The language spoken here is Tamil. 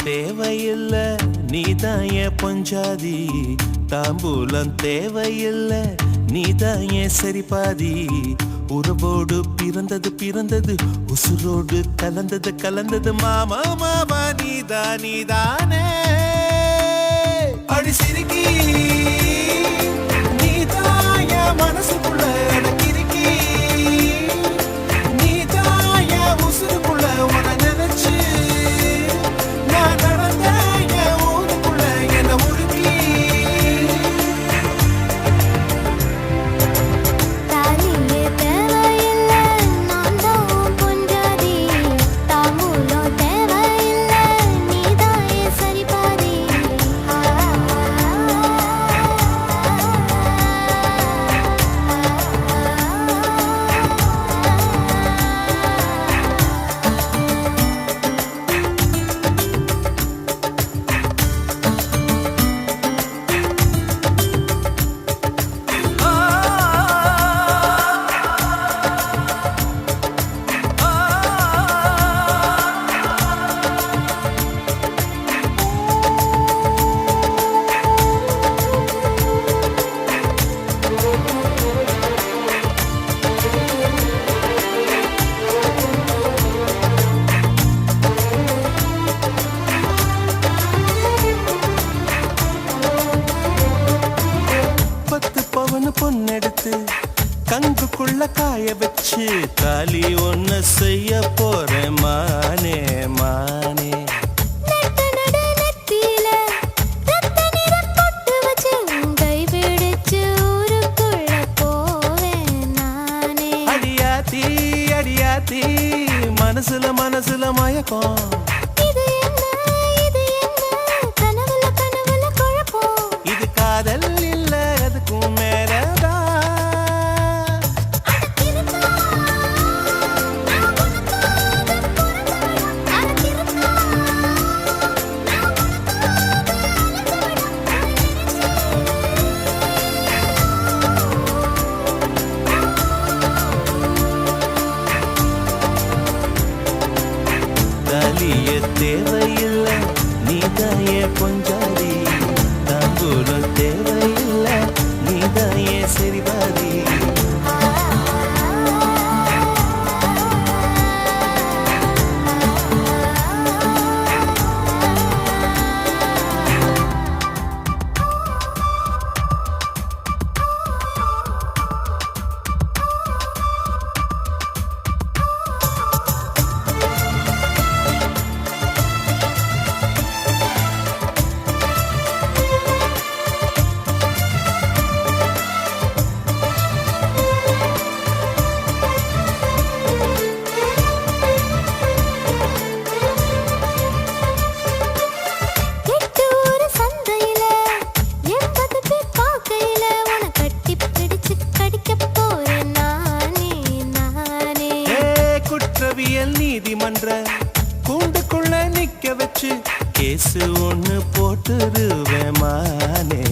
தேவையில்ல நீதான் என் பொஞ்சாதி, தாம்பூலம் தேவையில்ல நீதான் என் சரிபாதி. உறவோடு பிறந்தது பிறந்தது, உசுரோடு கலந்தது கலந்தது, மாமா மாமா நீதான் நீதானே. அடி சிரிக்கி நீதான் என் மனசுக்குள்ள கிறுக்கி, நீதான் என் உசுருக்குள்ள உன நினைச்சு நான் நடந்த என் ஊருக்குள்ள என்ன உருக்கி. தாலியே தேவையில்ல நான் தான் பொஞ்சாதி, தாம்பூலம் தேவையில்ல நீதான் என் சரிபாதி. பொண்ணெடுத்து கங்குக்குள்ள காய வச்சு தாலி ஒண்ணு செய்ய போறேன் மானே மானே. நட்ட நட நெத்தியில ரத்த நிறம் பொட்டு வச்சு கை பிடிச்சு ஊருக்குள்ள போவேன் நானே. அடியாத்தி அடியாத்தி மனசுல மனசுல மயக்கம், இது என்ன கனவுல கனவுல குழப்பம். இது காதல் இல்ல அதுக்கும் மேலதான். தாலிய தேவையில்ல நீதான் என் பொஞ்சாதி, தாம்பூலம் தேவையில்ல நீதான் என் சரிபாதி. நீதிமன்ற கூண்டுக்குள்ள நிக்க வச்சு கேசு ஒண்ணு போட்டுருவேன் மானே